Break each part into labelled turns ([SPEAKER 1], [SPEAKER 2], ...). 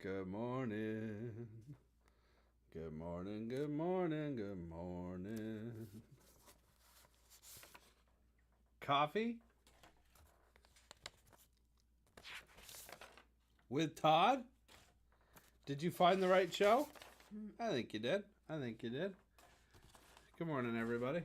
[SPEAKER 1] Good morning. Good morning, good morning, good morning. Coffee? With Todd? Did you find the right show? I think you did. I think you did. Good morning, everybody.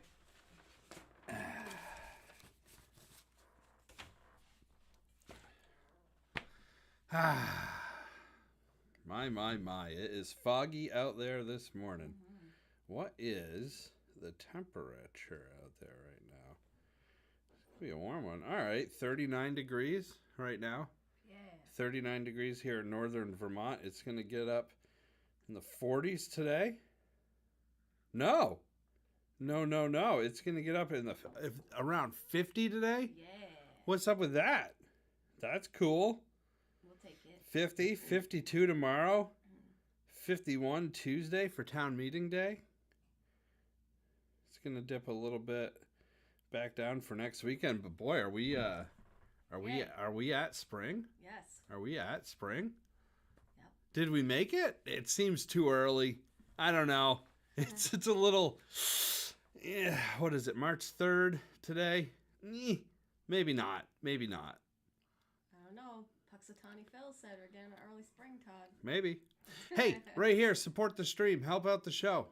[SPEAKER 1] My. It is foggy out there this morning. What is the temperature out there right now? It's going to be a warm one. All right, 39 degrees right now.
[SPEAKER 2] Yeah.
[SPEAKER 1] 39 degrees here in northern Vermont. It's going to get up in the 40s today. No. It's going to get up in around 50 today.
[SPEAKER 2] Yeah.
[SPEAKER 1] What's up with that? That's cool.
[SPEAKER 2] We'll take it.
[SPEAKER 1] 50, 52 tomorrow. 51 Tuesday for town meeting day. It's going to dip a little bit back down for next weekend, but boy, are we at spring?
[SPEAKER 2] Yes.
[SPEAKER 1] Are we at spring?
[SPEAKER 2] Yep.
[SPEAKER 1] Did we make it? It seems too early. I don't know. It's a little. Yeah. What is it? March 3rd today? Maybe not. Maybe not.
[SPEAKER 2] I don't know. Puxatawny Phil said we're getting an early spring, Todd.
[SPEAKER 1] Maybe. Hey, right here, support the stream. Help out the show.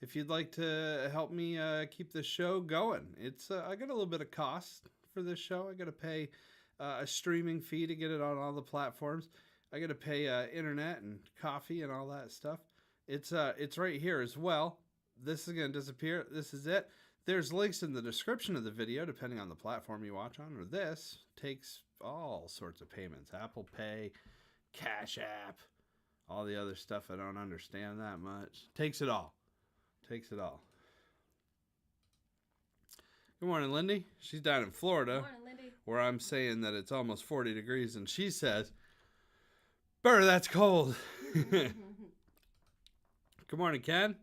[SPEAKER 1] If you'd like to help me keep the show going, it's I got a little bit of cost for this show. I got to pay a streaming fee to get it on all the platforms. I got to pay internet and coffee and all that stuff. It's right here as well. This is going to disappear. This is it. There's links in the description of the video, depending on the platform you watch on. Or this takes all sorts of payments. Apple Pay, Cash App, all the other stuff I don't understand that much. Takes it all. Takes it all. Good morning, Lindy. She's down in Florida.
[SPEAKER 2] Good morning, Lindy.
[SPEAKER 1] Where I'm saying that it's almost 40 degrees, and she says, "Burr, that's cold." Good morning, Ken.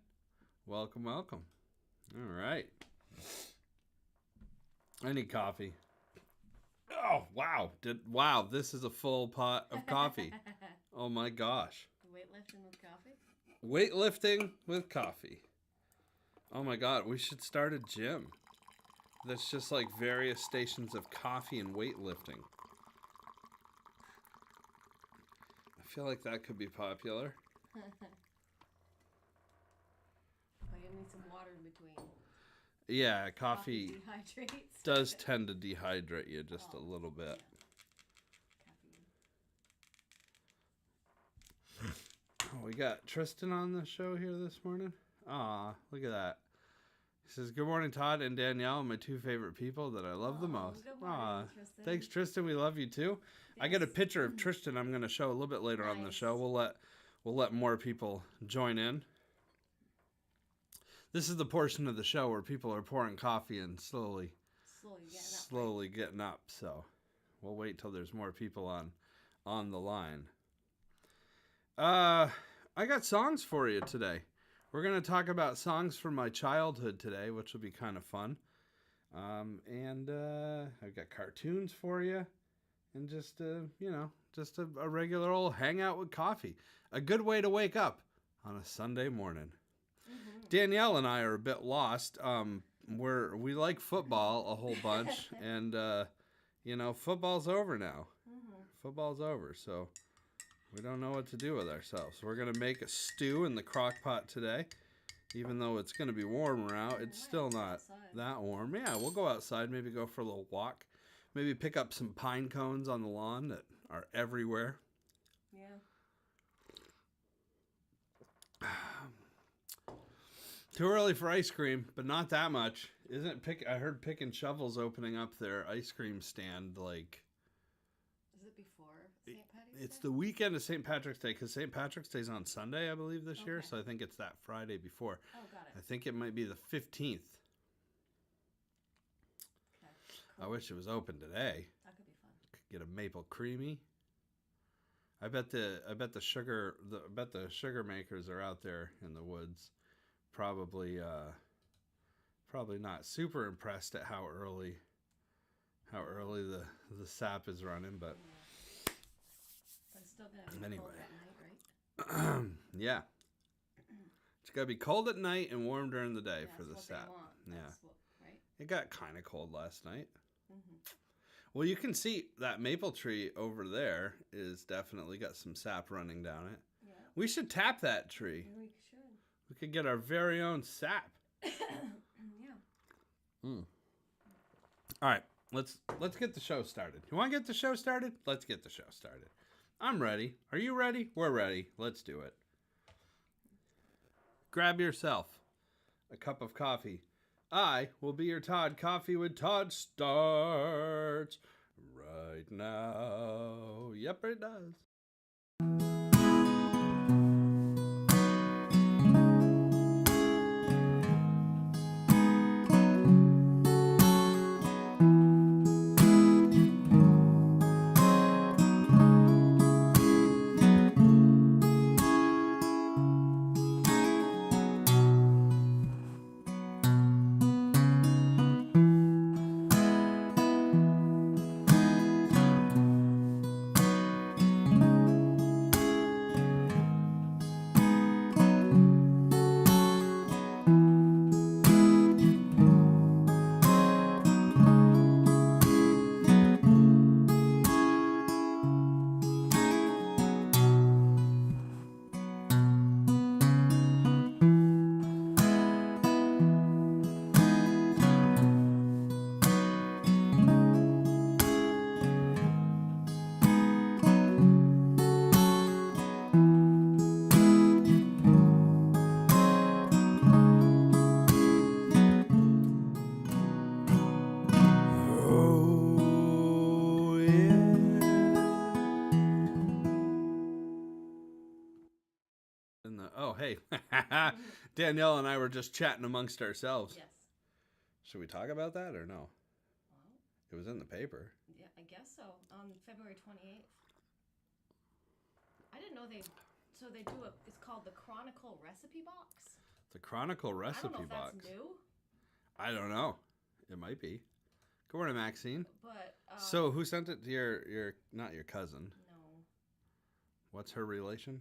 [SPEAKER 1] Welcome. All right. I need coffee. Oh, wow. Wow, this is a full pot of coffee. Oh, my gosh.
[SPEAKER 2] Weightlifting with coffee?
[SPEAKER 1] Weightlifting with coffee. Oh, my God. We should start a gym. That's just like various stations of coffee and weightlifting. I feel like that could be popular.
[SPEAKER 2] Oh, you need some water in between.
[SPEAKER 1] Yeah, coffee
[SPEAKER 2] dehydrates.
[SPEAKER 1] does tend to dehydrate you just a little bit.
[SPEAKER 2] Yeah.
[SPEAKER 1] Oh, we got Tristan on the show here this morning. Aw, look at that. He says, "Good morning, Todd and Danielle, my two favorite people that I love the most."
[SPEAKER 2] Good morning, Tristan.
[SPEAKER 1] Thanks, Tristan. We love you too. I got a picture of Tristan I'm going to show a little bit later on the show. We'll let more people join in. This is the portion of the show where people are pouring coffee and slowly getting up. So we'll wait till there's more people on the line. I got songs for you today. We're going to talk about songs from my childhood today, which will be kind of fun. And I've got cartoons for you. And just a regular old hangout with coffee. A good way to wake up on a Sunday morning.
[SPEAKER 2] Mm-hmm.
[SPEAKER 1] Danielle and I are a bit lost. We like football a whole bunch. And, football's over now.
[SPEAKER 2] Mm-hmm.
[SPEAKER 1] Football's over, so we don't know what to do with ourselves. We're going to make a stew in the crock pot today. Even though it's going to be warmer out, it's still not that warm. Yeah, we'll go outside, maybe go for a little walk. Maybe pick up some pine cones on the lawn that are everywhere.
[SPEAKER 2] Yeah.
[SPEAKER 1] Too early for ice cream, but not that much. I heard Pick and Shovel's opening up their ice cream stand like...
[SPEAKER 2] Is it before St. Patty's Day?
[SPEAKER 1] It's the weekend of St. Patrick's Day, because St. Patrick's Day's on Sunday, I believe, this year.
[SPEAKER 2] Okay.
[SPEAKER 1] So I think it's that Friday before.
[SPEAKER 2] Oh, got it.
[SPEAKER 1] I think it might be the 15th.
[SPEAKER 2] Okay.
[SPEAKER 1] I
[SPEAKER 2] Cool.
[SPEAKER 1] wish it was open today.
[SPEAKER 2] That could be fun.
[SPEAKER 1] Could get a maple creamy. I bet the sugar makers are out there in the woods, probably not super impressed at how early the sap is running, but
[SPEAKER 2] But it's still gonna be
[SPEAKER 1] anyway.
[SPEAKER 2] cold at night,
[SPEAKER 1] Yeah. It's got to be cold at night and warm during the day for the
[SPEAKER 2] That's
[SPEAKER 1] sap.
[SPEAKER 2] what they want.
[SPEAKER 1] Yeah.
[SPEAKER 2] That's what, right?
[SPEAKER 1] It got kind of cold last night.
[SPEAKER 2] Mm-hmm.
[SPEAKER 1] Well, you can see that maple tree over there is definitely got some sap running down it.
[SPEAKER 2] Yeah.
[SPEAKER 1] We should tap that tree.
[SPEAKER 2] We should.
[SPEAKER 1] We could get our very own sap.
[SPEAKER 2] Yeah.
[SPEAKER 1] All right, let's get the show started. You want to get the show started? Let's get the show started. I'm ready. Are you ready? We're ready. Let's do it. Grab yourself a cup of coffee. I will be your Todd. Coffee with Todd starts right now. Yep, it does. Hey, Danielle and I were just chatting amongst ourselves.
[SPEAKER 2] Yes.
[SPEAKER 1] Should we talk about that or no?
[SPEAKER 2] Well,
[SPEAKER 1] It was in the paper.
[SPEAKER 2] yeah, I guess so. On February 28th. I didn't know they. So they do a. It's called the Chronicle Recipe Box.
[SPEAKER 1] The Chronicle
[SPEAKER 2] I don't know
[SPEAKER 1] Recipe
[SPEAKER 2] if
[SPEAKER 1] Box.
[SPEAKER 2] that's new,
[SPEAKER 1] I don't know. It might be. Good morning, Maxine.
[SPEAKER 2] but.
[SPEAKER 1] So who sent it to your not your cousin?
[SPEAKER 2] No.
[SPEAKER 1] What's her relation?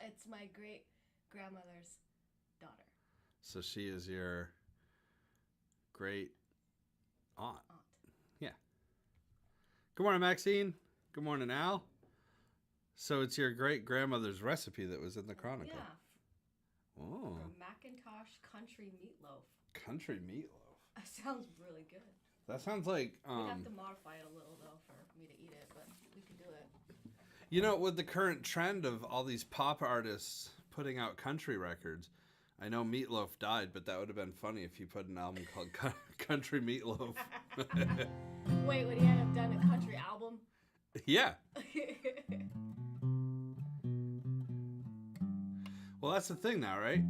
[SPEAKER 2] It's my great grandmother's daughter.
[SPEAKER 1] So she is your great aunt. Yeah. Good morning, Maxine. Good morning, Al. So it's your great grandmother's recipe that was in the Chronicle.
[SPEAKER 2] Yeah.
[SPEAKER 1] Oh.
[SPEAKER 2] For Macintosh country meatloaf.
[SPEAKER 1] Country meatloaf.
[SPEAKER 2] That sounds really good.
[SPEAKER 1] That sounds like
[SPEAKER 2] We'd have to modify it a little though for me to eat it, but we can do it.
[SPEAKER 1] You know, with the current trend of all these pop artists putting out country records, I know Meatloaf died, but that would have been funny if you put an album called Country Meatloaf.
[SPEAKER 2] Wait, would he have done a country album?
[SPEAKER 1] Yeah. Well, that's the thing now, right?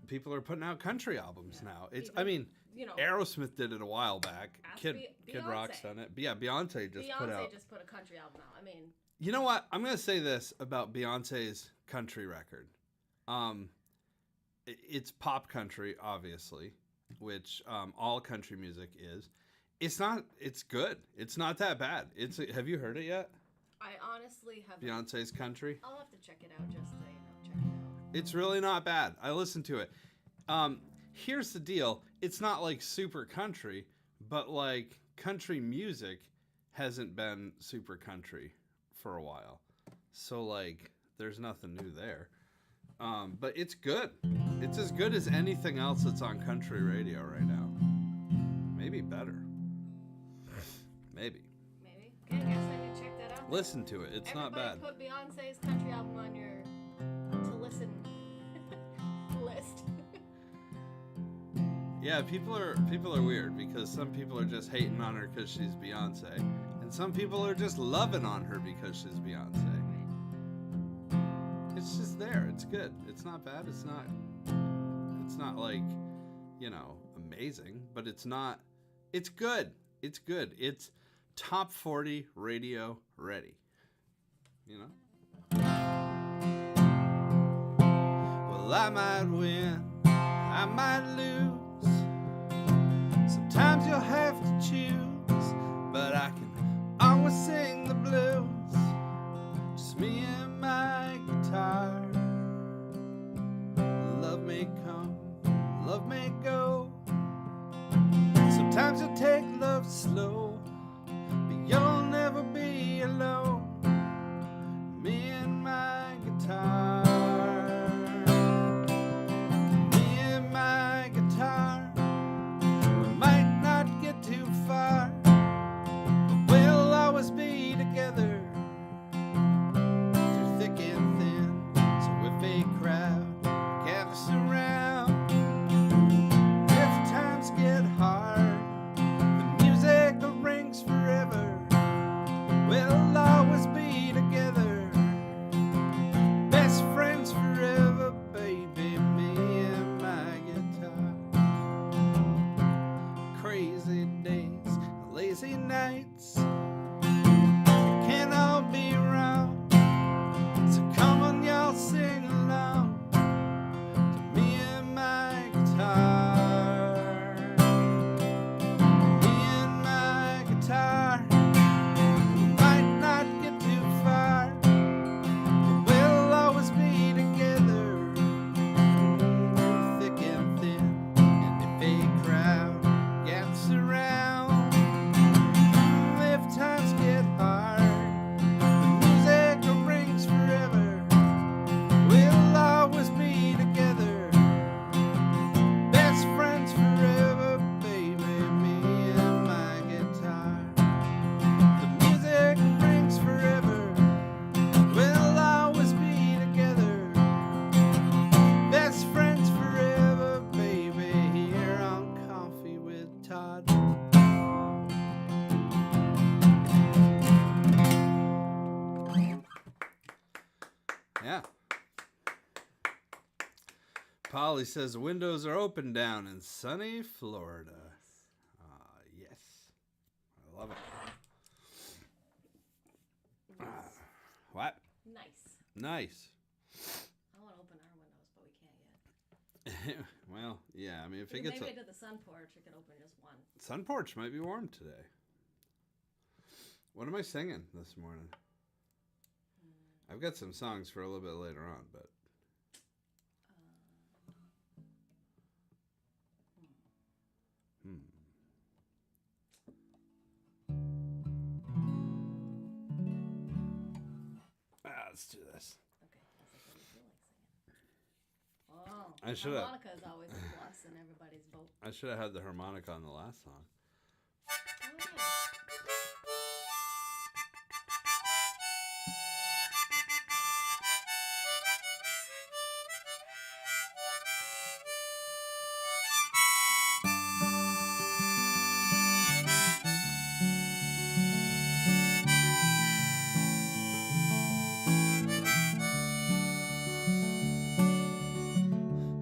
[SPEAKER 1] People are putting out country albums now. It's, I mean,
[SPEAKER 2] you know,
[SPEAKER 1] Aerosmith did it a while back.
[SPEAKER 2] Ask
[SPEAKER 1] Kid
[SPEAKER 2] Beyonce.
[SPEAKER 1] Rock's done it. But yeah, Beyonce just put out.
[SPEAKER 2] Beyonce just put a country album out. I mean,
[SPEAKER 1] You know what? I'm going to say this about Beyonce's country record. It's pop country, obviously, which all country music is. It's not. It's good. It's not that bad. Have you heard it yet?
[SPEAKER 2] I honestly haven't.
[SPEAKER 1] Beyonce's country.
[SPEAKER 2] I'll have to check it out just to check it out.
[SPEAKER 1] It's really not bad. I listened to it. Here's the deal. It's not like super country, but like country music hasn't been super country for a while. So like there's nothing new there. But it's good. It's as good as anything else that's on country radio right now. Maybe better. Maybe.
[SPEAKER 2] Maybe. Okay, I guess I need to check that out.
[SPEAKER 1] Listen to it. It's not bad.
[SPEAKER 2] Put Beyonce's country album on your to listen list.
[SPEAKER 1] Yeah, people are weird because some people are just hating on her because she's Beyonce, and some people are just loving on her because she's Beyonce. It's just there. It's good. It's not bad. It's not like, you know, amazing, but it's not. It's good. It's good. It's top 40 radio ready. You know. Well, I might win. I might lose. Sometimes you'll have choose, but I can always sing the blues. Just me and my guitar. Love may come, love may go. Sometimes you'll take love slow, but you'll never be alone. Me and my guitar. Me and my guitar. We might not get too far, but we'll always be together through thick and thin. So if a crowd gathers around, if times get hard, the music rings forever. We'll always be together, best friends forever, baby. Me and my guitar. Crazy days, lazy nights, it can't all be wrong. So come on, y'all, sing along to me and my guitar. Me and my guitar. We might not get too far, but we'll always be together through thick and thin. And if a crowd gathers around, if times get hard, the music rings forever. We'll always be together, best friends forever, baby. Me and my guitar. The music rings forever. We'll always be together, best friends forever, baby. Here on Coffee with Todd. Yeah. Polly says windows are open down in sunny Florida. Yes. I love it. What?
[SPEAKER 2] Nice.
[SPEAKER 1] Nice.
[SPEAKER 2] I want to open our windows, but we can't yet.
[SPEAKER 1] Well, yeah. I mean, if
[SPEAKER 2] We
[SPEAKER 1] it
[SPEAKER 2] can
[SPEAKER 1] gets
[SPEAKER 2] maybe to the sun porch, we can open just one.
[SPEAKER 1] sun porch might be warm today. What am I singing this morning? I've got some songs for a little bit later on, but let's do this.
[SPEAKER 2] Okay, that's like what you feel like singing. Oh,
[SPEAKER 1] I should have.
[SPEAKER 2] harmonica is always a plus in everybody's boat.
[SPEAKER 1] I should have had the harmonica on the last song.
[SPEAKER 2] Oh, yeah.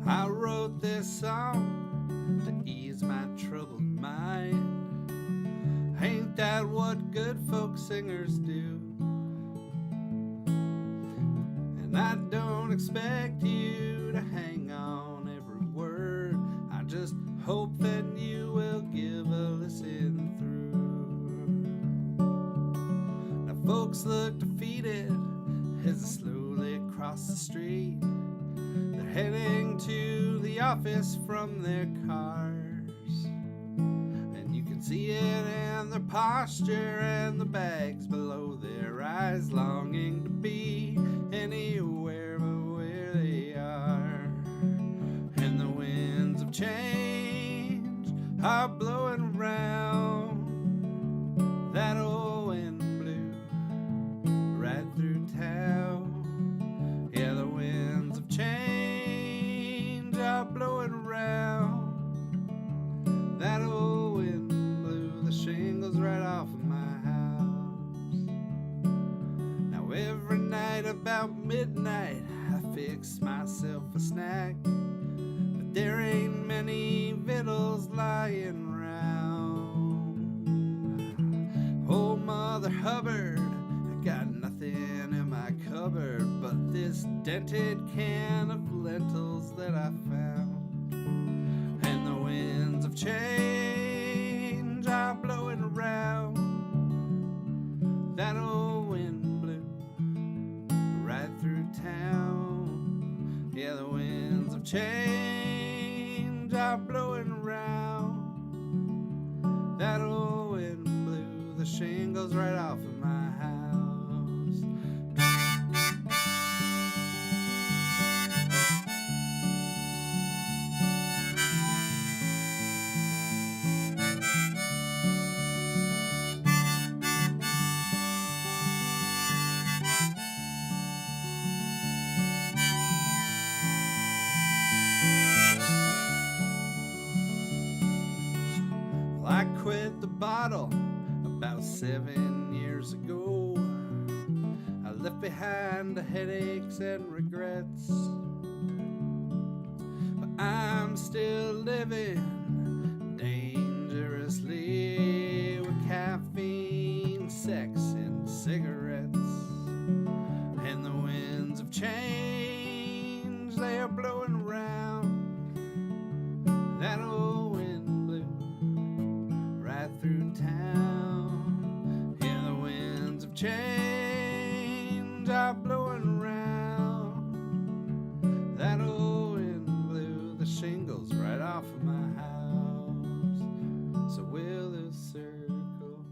[SPEAKER 1] I wrote this song to ease my troubled mind. Ain't that what good folk singers do? And I don't expect you to hang on every word. I just hope that you will give a listen through. Now folks look defeated as I slowly cross the street. They're heading to the office from their cars, and you can see it in their posture and the bags below their eyes, longing to be anywhere but where they are. And the winds of change are blowing around. That old wind blew right through town. Yeah, the winds of change are blowing around. That old wind blew the shingles right off of my house. Now every night about midnight I fix myself a snack, but there ain't many victuals lying round. Oh, Mother Hubbard, I got nothing in my cupboard but this dented can of lentils that I found. And the winds of change are blowing change are blowing around. That old wind blew the shingles right off of my house. I quit the bottle about 7 years ago. I left behind the headaches and regrets, but I'm still living dangerously with caffeine, sex, and cigarettes. And the winds of change, they are blowing around. That old wind blew right through town. Yeah, the winds of change are blowing around. That old wind blew the shingles right off of my house. So will this circle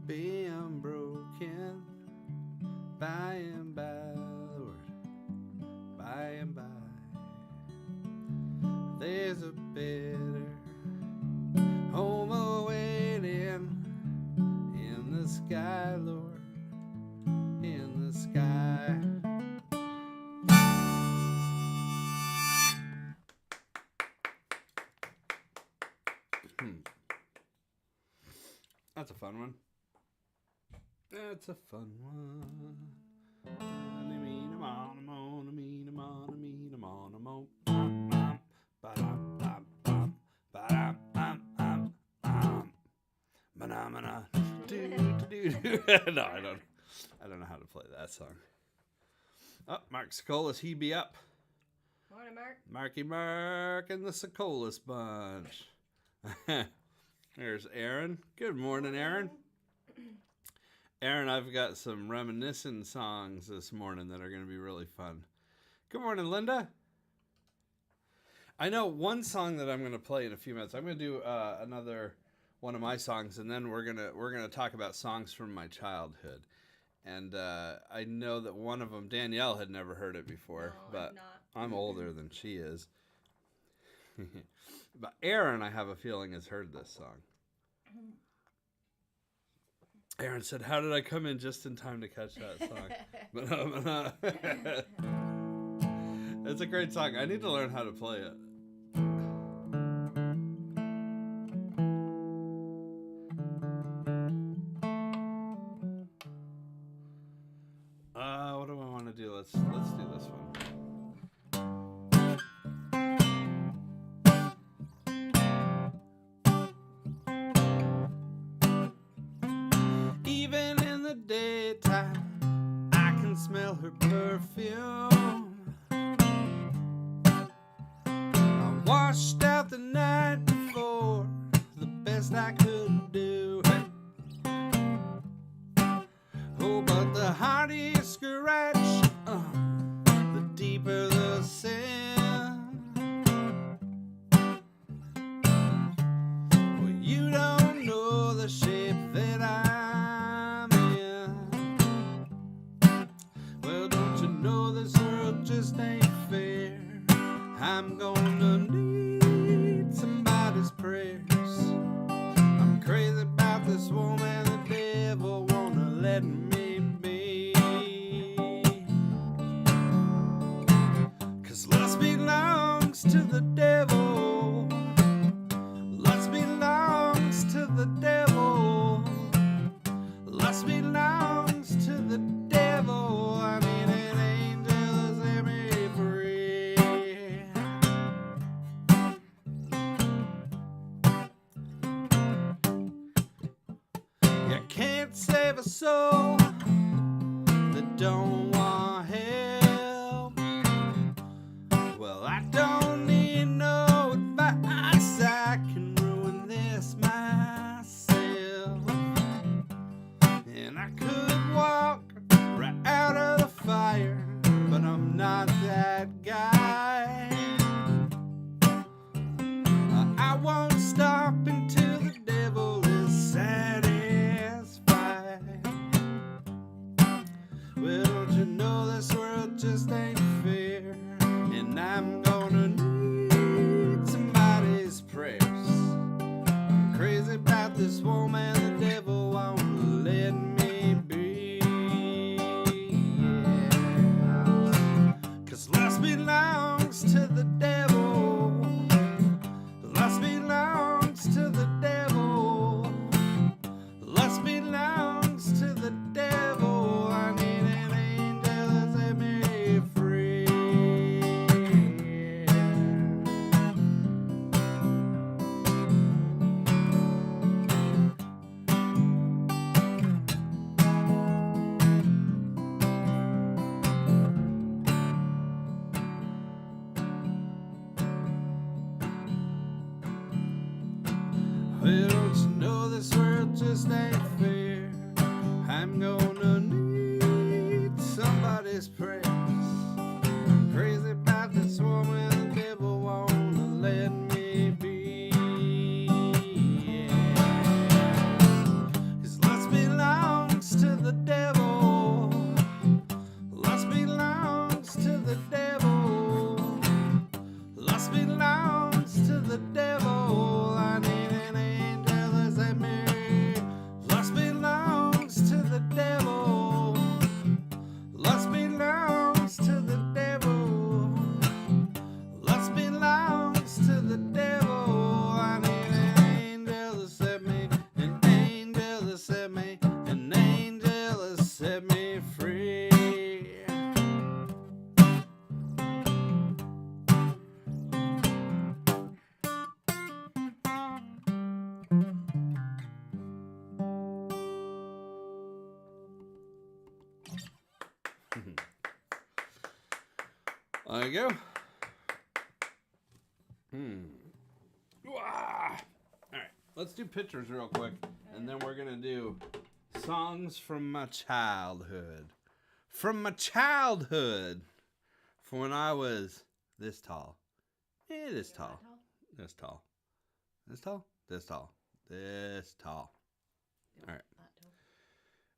[SPEAKER 1] be unbroken by and by, Lord, by and by? There's a better home awaiting in the sky, Lord, in the sky. That's a fun one. That's a fun one. No, I don't know how to play that song. Oh, Mark Sokolis, he be up.
[SPEAKER 2] Morning, Mark.
[SPEAKER 1] Marky Mark and the Sokolis bunch. There's Aaron. Good morning, Aaron. Aaron, I've got some reminiscent songs this morning that are going to be really fun. Good morning, Linda. I know one song that I'm going to play in a few minutes. I'm going to do another one of my songs, and then we're gonna talk about songs from my childhood. And I know that one of them, Danielle, had never heard it before,
[SPEAKER 2] No,
[SPEAKER 1] but
[SPEAKER 2] I'm not.
[SPEAKER 1] I'm older than she is. But Aaron, I have a feeling, has heard this song. Aaron said, "How did I come in just in time to catch that song?" It's a great song. I need to learn how to play it. What do I want to do? Let's do this one. Even in the daytime, I can smell her perfume. I washed out the night before, the best I could do. Oh, but the harder you scratch, the deeper the sin. Well, you don't know the shape that I'm in. Well, don't you know this world just ain't fair? I'm gonna need somebody's prayers. I'm crazy about this woman, the devil wanna let me be. 'Cause lust belongs to the devil. Lust belongs to the devil. Lust belongs to the devil. I need an angel to set me free. You can't save a soul that don't want help. Well, I don't need no advice. I can ruin this myself. And I could walk right out of the fire, but I'm not that guy. the devil. Lust belongs to the devil. Lust belongs to the devil. I need an angel to set me free. Well, don't you know this world just ain't fair? I'm gonna need somebody's prayers. I'm crazy about this woman, the devil wanna let me be. Yeah. 'Cause lust belongs to the devil. Lust belongs to the devil. Lust belongs to the devil. I need an angel to set me. Lust belongs to the devil. Lust belongs to the devil. Lust belongs to the devil. I need an angel to set me. An angel to set me. An angel to set me free. There you go. All right, let's do pictures real quick, and then we're gonna do songs from my childhood. From my childhood, from when I was this tall. This tall. This tall. This tall. This tall. This tall. All right.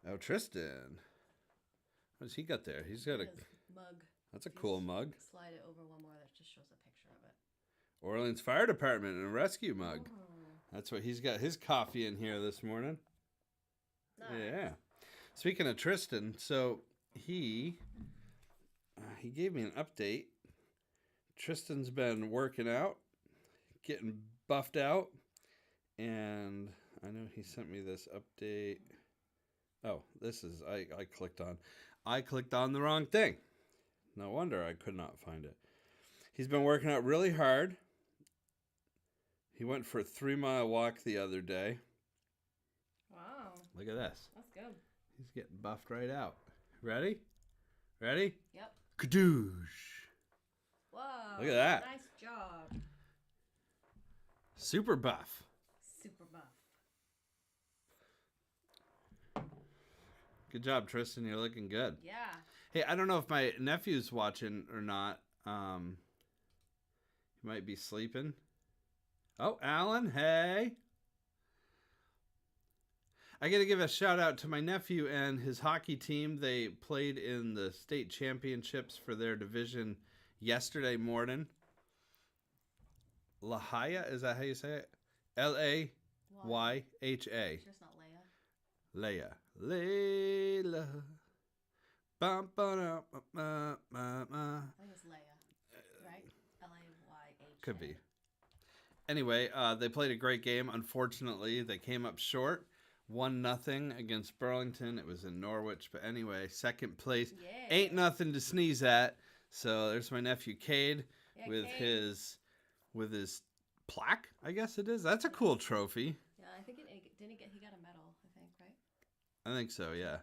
[SPEAKER 1] Oh, Tristan. What's he got there? He's got a.
[SPEAKER 2] Mug.
[SPEAKER 1] That's a cool mug.
[SPEAKER 2] Slide it over one more that just shows a picture of it.
[SPEAKER 1] Orleans Fire Department and a rescue mug.
[SPEAKER 2] Oh,
[SPEAKER 1] That's what he's got his coffee in here this morning.
[SPEAKER 2] nice.
[SPEAKER 1] Yeah. Speaking of Tristan, so he gave me an update. Tristan's been working out, getting buffed out, and I know he sent me this update. Oh, this is I clicked on the wrong thing. No wonder I could not find it. He's been working out really hard. He went for a 3-mile walk the other day.
[SPEAKER 2] Wow,
[SPEAKER 1] Look at this.
[SPEAKER 2] that's good.
[SPEAKER 1] He's getting buffed right out. Ready? Ready?
[SPEAKER 2] Yep.
[SPEAKER 1] Kadoosh.
[SPEAKER 2] Whoa.
[SPEAKER 1] Look at that.
[SPEAKER 2] Nice job.
[SPEAKER 1] Super buff.
[SPEAKER 2] Super buff.
[SPEAKER 1] Good job, Tristan. You're looking good.
[SPEAKER 2] Yeah.
[SPEAKER 1] Hey, I don't know if my nephew's watching or not. He might be sleeping. Oh, Alan, hey. I got to give a shout out to my nephew and his hockey team. They played in the state championships for their division yesterday morning. Lahia, is that how you say it? Layha.
[SPEAKER 2] Sure it's not Leia.
[SPEAKER 1] Layla. Bum, ba, da, ma.
[SPEAKER 2] I think it's Leia, right? Layha.
[SPEAKER 1] Could be. Anyway, they played a great game. Unfortunately, they came up short. 1-0 against Burlington. It was in Norwich. But anyway, second place.
[SPEAKER 2] Yeah.
[SPEAKER 1] Ain't nothing to sneeze at. So there's my nephew Cade
[SPEAKER 2] Yeah,
[SPEAKER 1] with
[SPEAKER 2] Cade.
[SPEAKER 1] his plaque, I guess it is. That's a cool trophy.
[SPEAKER 2] Yeah, I think he got a medal, I think, right?
[SPEAKER 1] I think so, yeah.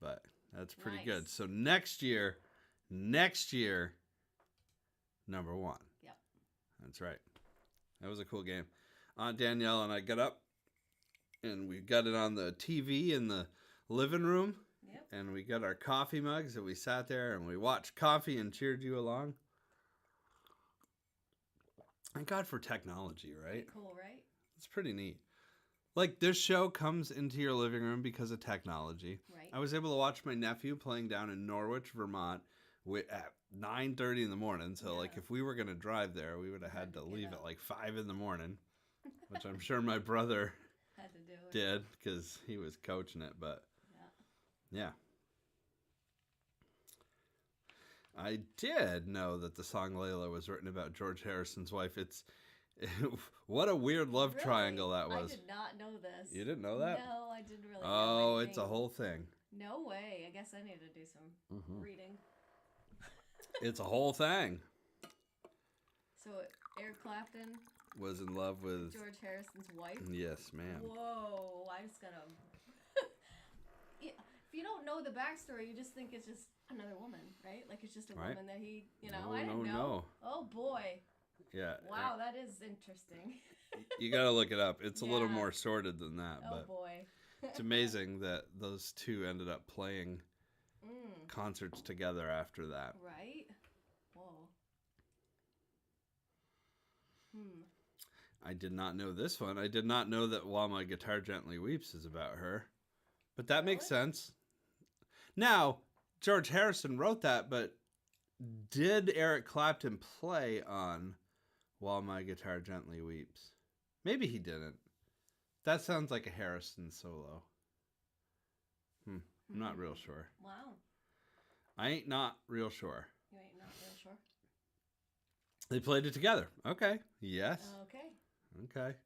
[SPEAKER 1] But that's pretty
[SPEAKER 2] Nice.
[SPEAKER 1] good. So next year, number 1.
[SPEAKER 2] Yep.
[SPEAKER 1] That's right. That was a cool game. Aunt Danielle and I got up, and we got it on the TV in the living room,
[SPEAKER 2] Yep.
[SPEAKER 1] and we got our coffee mugs, and we sat there, and we watched coffee and cheered you along. Thank God for technology, right?
[SPEAKER 2] Cool, right?
[SPEAKER 1] It's pretty neat. Like, this show comes into your living room because of technology.
[SPEAKER 2] Right.
[SPEAKER 1] I was able to watch my nephew playing down in Norwich, Vermont, at 9:30 in the morning. So, like,
[SPEAKER 2] Yeah.
[SPEAKER 1] if we were going to drive there, we would have had to
[SPEAKER 2] Had to get
[SPEAKER 1] leave
[SPEAKER 2] up.
[SPEAKER 1] at like 5 in the morning, which I'm sure my brother
[SPEAKER 2] Had to do it.
[SPEAKER 1] did because he was coaching it. But
[SPEAKER 2] Yeah.
[SPEAKER 1] yeah. I did know that the song Layla was written about George Harrison's wife. It's what a weird love
[SPEAKER 2] Really?
[SPEAKER 1] triangle that was.
[SPEAKER 2] I did not know this.
[SPEAKER 1] You didn't know that?
[SPEAKER 2] No, I didn't really.
[SPEAKER 1] Oh, it's a whole thing.
[SPEAKER 2] No way. I guess I need to do some reading.
[SPEAKER 1] It's a whole thing.
[SPEAKER 2] So Eric Clapton
[SPEAKER 1] Was in love with
[SPEAKER 2] George Harrison's wife.
[SPEAKER 1] Yes, ma'am.
[SPEAKER 2] Whoa! I just gotta. Yeah, if you don't know the backstory, you just think it's just another woman, right? Like it's just a
[SPEAKER 1] Right.
[SPEAKER 2] woman that he,
[SPEAKER 1] No,
[SPEAKER 2] I didn't
[SPEAKER 1] no,
[SPEAKER 2] know.
[SPEAKER 1] no.
[SPEAKER 2] Oh boy!
[SPEAKER 1] Yeah.
[SPEAKER 2] Wow, that is interesting.
[SPEAKER 1] You gotta look it up. It's a little
[SPEAKER 2] Yeah.
[SPEAKER 1] more sordid than that,
[SPEAKER 2] Oh
[SPEAKER 1] but
[SPEAKER 2] boy!
[SPEAKER 1] it's amazing that those two ended up playing concerts together after that.
[SPEAKER 2] Right? Whoa.
[SPEAKER 1] I did not know this one. I did not know that While My Guitar Gently Weeps is about her. But that makes sense. Now, George Harrison wrote that, but did Eric Clapton play on While My Guitar Gently Weeps? Maybe he didn't. That sounds like a Harrison solo. I'm not real sure.
[SPEAKER 2] Wow.
[SPEAKER 1] I ain't not real sure.
[SPEAKER 2] You ain't not real sure.
[SPEAKER 1] They played it together. Okay. Yes.
[SPEAKER 2] Okay.
[SPEAKER 1] Okay.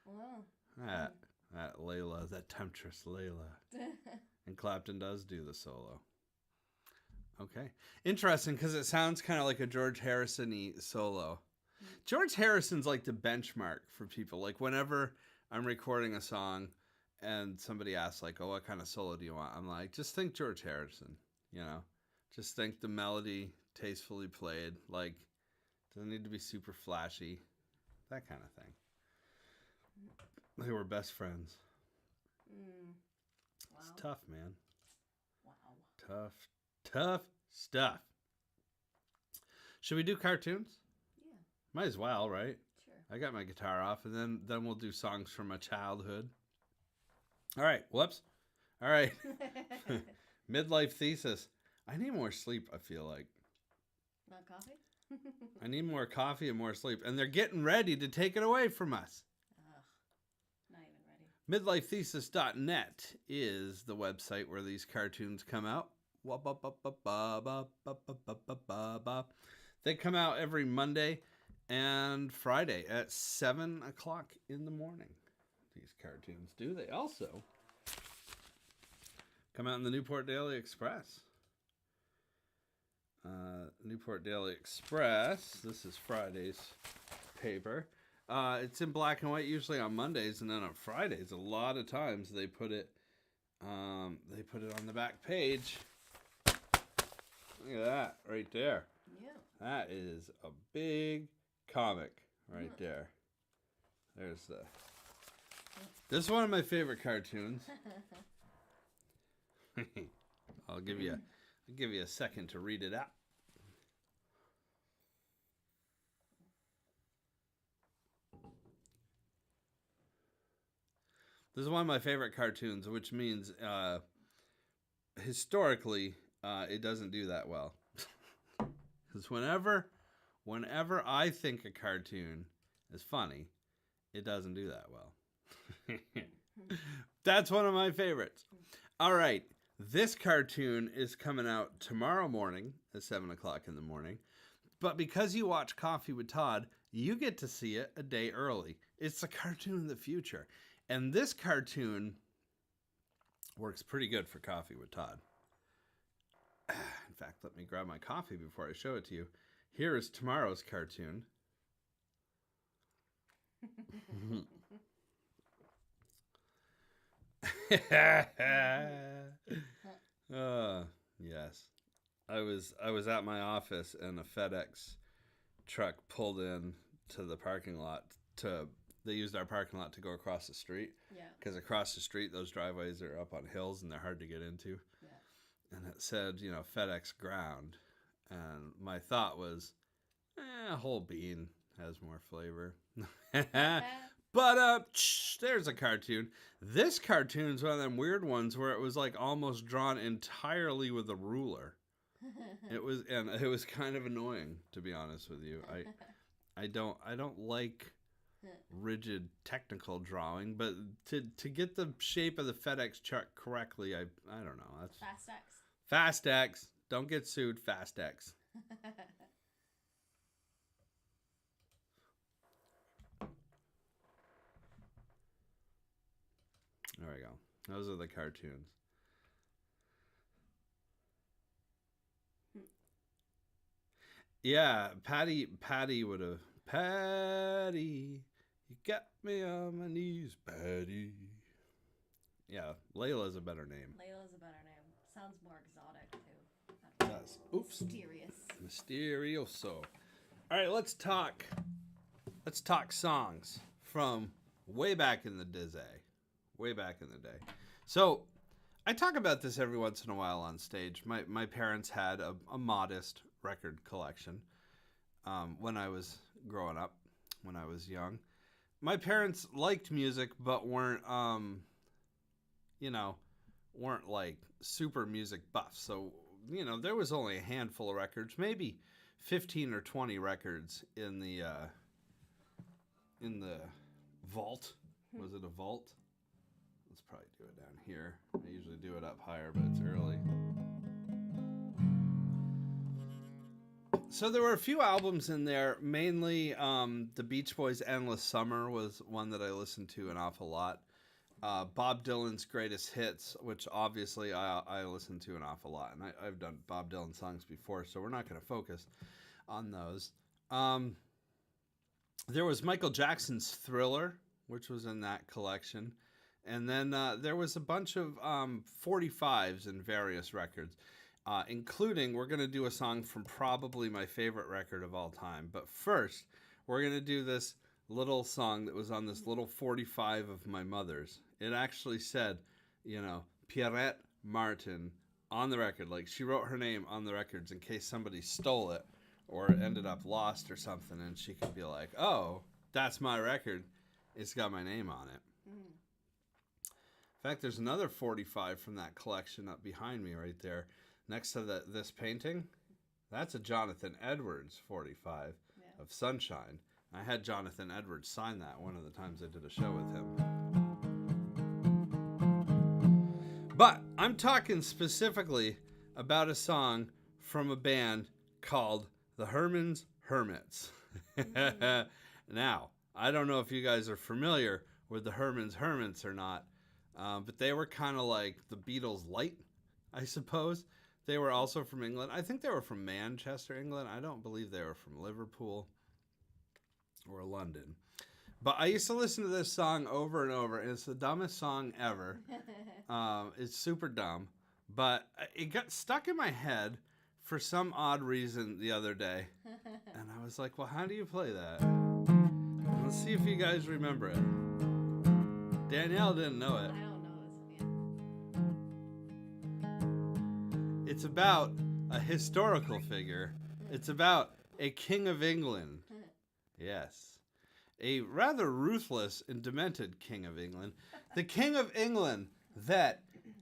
[SPEAKER 2] Wow.
[SPEAKER 1] That Layla, that temptress Layla. And Clapton does do the solo. Okay. Interesting, because it sounds kind of like a George Harrison-y solo. George Harrison's like the benchmark for people. Like whenever I'm recording a song and somebody asks like, oh, what kind of solo do you want? I'm like, just think George Harrison, you know? Just think the melody tastefully played. Like, doesn't need to be super flashy. That kind of thing. They were best friends.
[SPEAKER 2] Wow.
[SPEAKER 1] It's tough, man.
[SPEAKER 2] Wow.
[SPEAKER 1] Tough stuff. Should we do cartoons?
[SPEAKER 2] Yeah.
[SPEAKER 1] Might as well, right?
[SPEAKER 2] Sure.
[SPEAKER 1] I got my guitar off, and then we'll do songs from my childhood. All right. Whoops. All right. Midlife thesis. I need more sleep, I feel like.
[SPEAKER 2] Not coffee?
[SPEAKER 1] I need more coffee and more sleep. And they're getting ready to take it away from us.
[SPEAKER 2] Ugh. Not even ready.
[SPEAKER 1] MidlifeThesis.net is the website where these cartoons come out. They come out every Monday and Friday at 7 o'clock in the morning. These cartoons do. They also come out in the Newport Daily Express. Newport Daily Express. This is Friday's paper. It's in black and white usually on Mondays, and then on Fridays, a lot of times they put it on the back page. Look at that right there.
[SPEAKER 2] Yeah.
[SPEAKER 1] That is a big comic right there. There's the. This is one of my favorite cartoons. I'll give you a second to read it out. This is one of my favorite cartoons, which means historically it doesn't do that well. Because whenever I think a cartoon is funny, it doesn't do that well. That's one of my favorites. All right. This cartoon is coming out tomorrow morning at 7 o'clock in the morning. But because you watch Coffee with Todd, you get to see it a day early. It's a cartoon of the future. And this cartoon works pretty good for Coffee with Todd. In fact, let me grab my coffee before I show it to you. Here is tomorrow's cartoon. Yes. I was at my office and a FedEx truck pulled in to the parking lot they used our parking lot to go across the street.
[SPEAKER 2] Yeah.
[SPEAKER 1] Because across the street, those driveways are up on hills and they're hard to get into.
[SPEAKER 2] Yeah.
[SPEAKER 1] And it said, FedEx ground. And my thought was, a whole bean has more flavor. But there's a cartoon. This cartoon's one of them weird ones where it was like almost drawn entirely with a ruler. It was kind of annoying, to be honest with you. I don't like rigid technical drawing, but to get the shape of the FedEx truck correctly, I don't know. That's
[SPEAKER 2] Fast X.
[SPEAKER 1] Fast X. Don't get sued, Fast X. There we go. Those are the cartoons. Yeah, Patty would have. Patty, you got me on my knees, Patty. Yeah, Layla's a better name.
[SPEAKER 2] Layla's a better name. Sounds more exotic too.
[SPEAKER 1] It does. Oops.
[SPEAKER 2] Mysterious.
[SPEAKER 1] Mysterioso. All right, let's talk songs from way back in the day. Way back in the day. So, I talk about this every once in a while on stage. My parents had a modest record collection when I was growing up, when I was young. My parents liked music, but weren't like super music buffs. So, there was only a handful of records, maybe 15 or 20 records in the vault. Was it a vault? Let's probably do it down here. I usually do it up higher, but it's early. So there were a few albums in there, mainly the Beach Boys' Endless Summer was one that I listened to an awful lot. Bob Dylan's Greatest Hits, which obviously I listen to an awful lot. And I've done Bob Dylan songs before, so we're not going to focus on those. There was Michael Jackson's Thriller, which was in that collection. And then there was a bunch of 45s in various records, including, we're going to do a song from probably my favorite record of all time. But first, we're going to do this little song that was on this little 45 of my mother's. It actually said, Pierrette Martin on the record. Like, she wrote her name on the records in case somebody stole it or it ended up lost or something, and she could be like, oh, that's my record. It's got my name on it. Mm. In fact, there's another 45 from that collection up behind me right there next to this painting. That's a Jonathan Edwards 45 of Sunshine. I had Jonathan Edwards sign that one of the times I did a show with him. But I'm talking specifically about a song from a band called the Herman's Hermits. Now, I don't know if you guys are familiar with the Herman's Hermits or not, but they were kind of like the Beatles light, I suppose. They were also from England. I think they were from Manchester, England. I don't believe they were from Liverpool or London. But I used to listen to this song over and over, and it's the dumbest song ever. It's super dumb, but it got stuck in my head for some odd reason the other day. And I was like, well, how do you play that? Let's see if you guys remember it. Danielle didn't know it.
[SPEAKER 2] I don't know this yet.
[SPEAKER 1] It's about a historical figure. It's about a king of England. Yes. A rather ruthless and demented king of England. The king of England that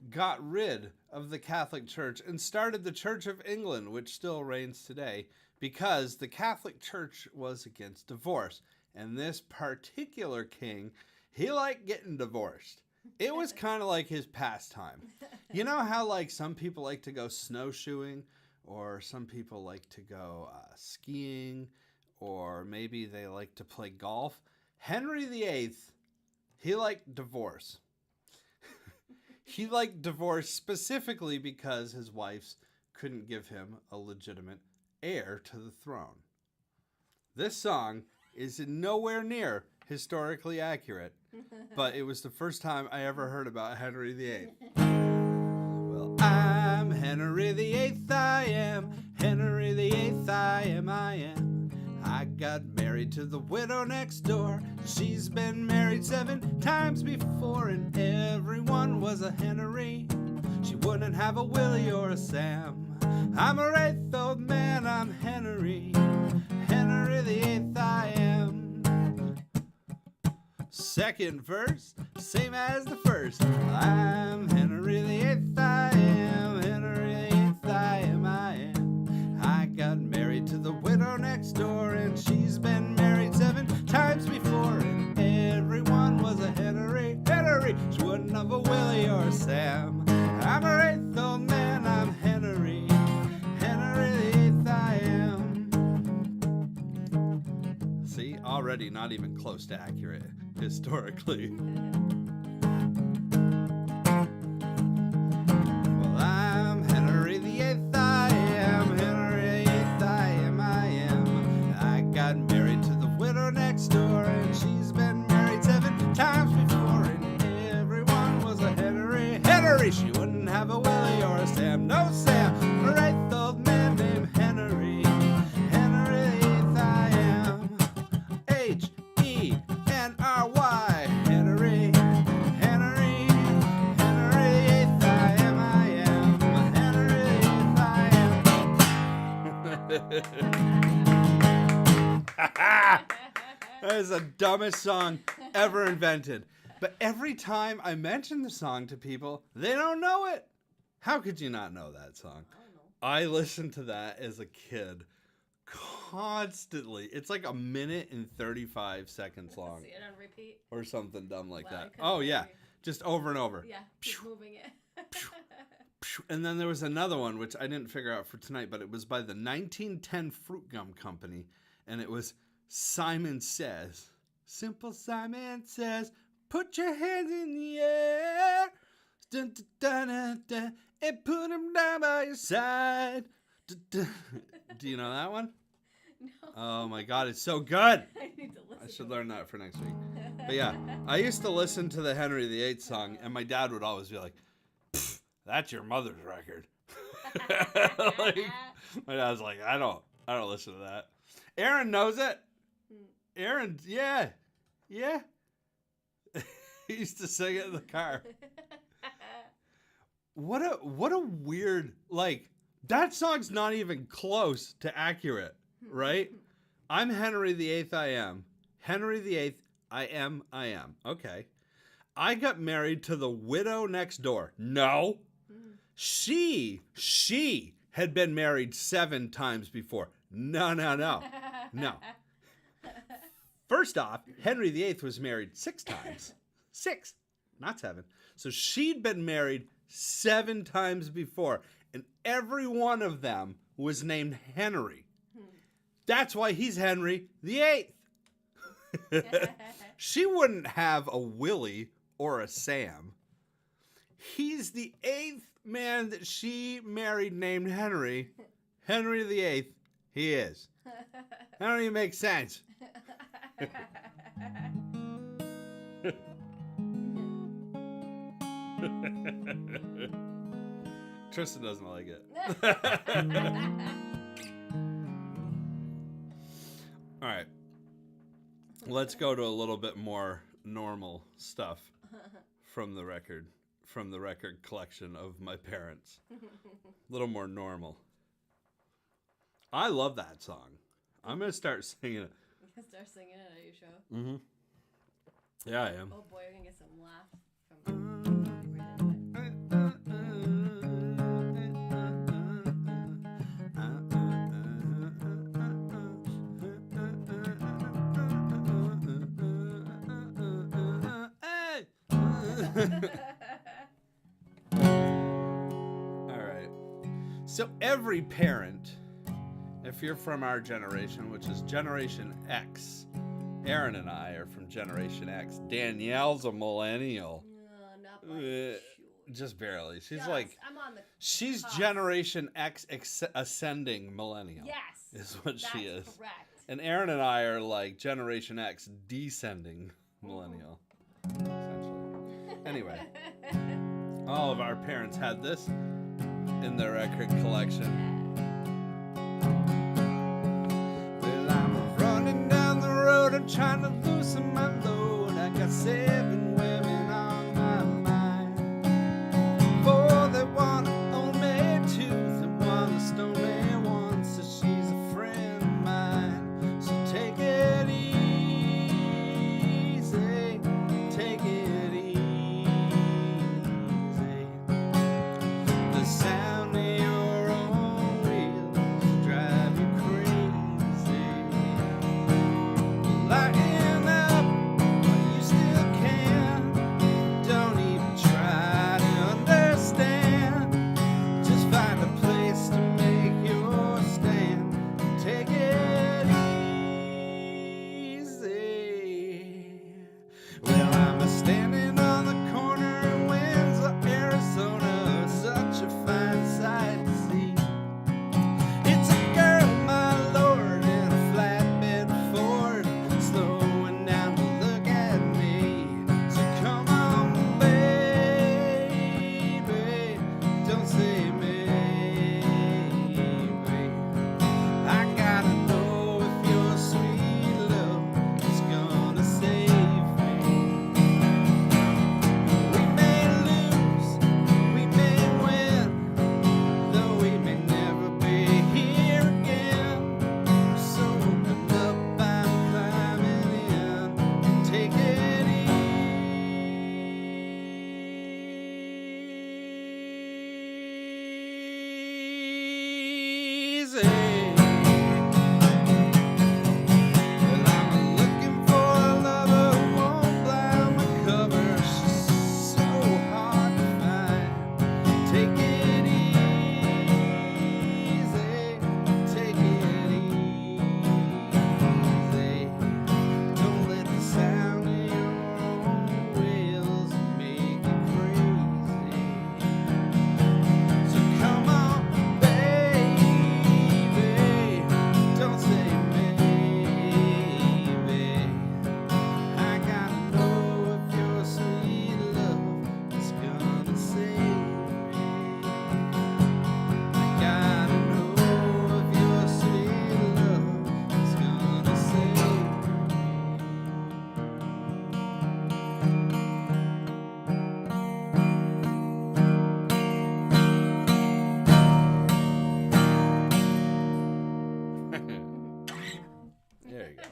[SPEAKER 1] got rid of the Catholic Church and started the Church of England, which still reigns today, because the Catholic Church was against divorce. And this particular king, he liked getting divorced. It was kind of like his pastime. You know how like some people like to go snowshoeing, or some people like to go skiing, or maybe they like to play golf? Henry VIII, he liked divorce. He liked divorce specifically because his wives couldn't give him a legitimate heir to the throne. This song is nowhere near historically accurate, but it was the first time I ever heard about Henry VIII. Well, I'm Henry VIII, I am. Henry VIII, I am, I am. I got married to the widow next door. She's been married 7 times before, and everyone was a Henry. She wouldn't have a Willie or a Sam. I'm a wraith old man, I'm Henry. Henry VIII, I am. Second verse, same as the first. I'm Henry VIII, I am. Henry VIII, I am, I am. I got married to the widow next door, and she's been married 7 times before, and everyone was a Henry. Henry, she wouldn't have a Willie or a Sam. I'm a wraith old man, I'm Henry. Henry VIII, I am. See, already not even close to accurate historically. Well, I'm Henry VIII. I am Henry VIII. I am. I got married to the widow next door, and she's been married 7 times before, and everyone was a Henry. Henry, she wouldn't have a Willie or a Sam. No Sam, a right old man named Henry. Henry VIII. I am. Henry. Henry. Henry VIII. I am. Henry VIII. I am. That is the dumbest song ever invented. But every time I mention the song to people, they don't know it. How could you not know that song?
[SPEAKER 2] I don't know.
[SPEAKER 1] I listened to that as a kid constantly. It's like 1 minute and 35 seconds long
[SPEAKER 2] See it on repeat.
[SPEAKER 1] or something dumb like
[SPEAKER 2] Well, I
[SPEAKER 1] that.
[SPEAKER 2] couldn't
[SPEAKER 1] Oh, yeah.
[SPEAKER 2] agree.
[SPEAKER 1] Just over and over.
[SPEAKER 2] Yeah, keep moving it.
[SPEAKER 1] And then there was another one, which I didn't figure out for tonight, but it was by the 1910 Fruit Gum Company. And it was Simon Says. Simple Simon Says, put your hands in the air. Dun, dun, dun, dun, dun, and put them down by your side. Dun, dun. Do you know that one?
[SPEAKER 2] No.
[SPEAKER 1] Oh my God, it's so good.
[SPEAKER 2] I need to listen.
[SPEAKER 1] I should learn that for next week. But yeah, I used to listen to the Henry VIII song, and my dad would always be like, "That's your mother's record." Like, my dad's like, I don't listen to that. Aaron knows it. Aaron, yeah. He used to sing it in the car. What a weird, like, that song's not even close to accurate, right? I'm Henry VIII. I am. Henry VIII. I am. Okay. I got married to the widow next door. No. She had been married 7 times before. No. No. First off, Henry VIII was married 6 times. 6, not 7. So she'd been married 7 times before, and every one of them was named Henry. That's why he's Henry VIII. She wouldn't have a Willie or a Sam. He's the 8th man that she married named Henry. Henry VIII, he is. That don't even make sense. Tristan doesn't like it. All right. Let's go to a little bit more normal stuff from the record collection of my parents. A little more normal. I love that song. I'm going to start singing it.
[SPEAKER 2] You can start singing it at your show.
[SPEAKER 1] Mm-hmm. Yeah, I am.
[SPEAKER 2] Oh boy, we're gonna get some laughs from.
[SPEAKER 1] All right. So every parent, if you're from our generation, which is Generation X, Aaron and I are from Generation X. Danielle's a millennial.
[SPEAKER 2] Not by sure.
[SPEAKER 1] Just barely. She's
[SPEAKER 2] Just,
[SPEAKER 1] like,
[SPEAKER 2] I'm on the.
[SPEAKER 1] she's
[SPEAKER 2] cusp.
[SPEAKER 1] Generation X ascending millennial.
[SPEAKER 2] Yes.
[SPEAKER 1] Is what she is.
[SPEAKER 2] That's correct.
[SPEAKER 1] And Aaron and I are like Generation X descending millennial. Essentially. Anyway, all of our parents had this in their record collection. I'm trying to loosen my load. I got 7 women on my mind. 4 that want to own me, 2 that want to stone me. 1 says she's a friend of mine. So take it easy. Take it easy. The sound of your own wheels drive you crazy. Lighten up while you still can. Standing on the corner in Winslow, Arizona, such a fine sight to see. It's a girl, my lord, in a flatbed Ford, slowing down to look at me. So come on, baby, don't say maybe. I gotta know if your sweet love is gonna save me. We may lose, we may win, though we may never be here again. So open up, I'm climbing in. Take it easy. Well, I'm looking for a lover who won't blind my cover. She's so hard to find. Take it easy. Take it easy. Don't let the sound of your own wheels make you crazy. So come on, baby, don't say maybe. I gotta know if your sweet love is gonna save me. I gotta know if your sweet love is gonna save me. There you go.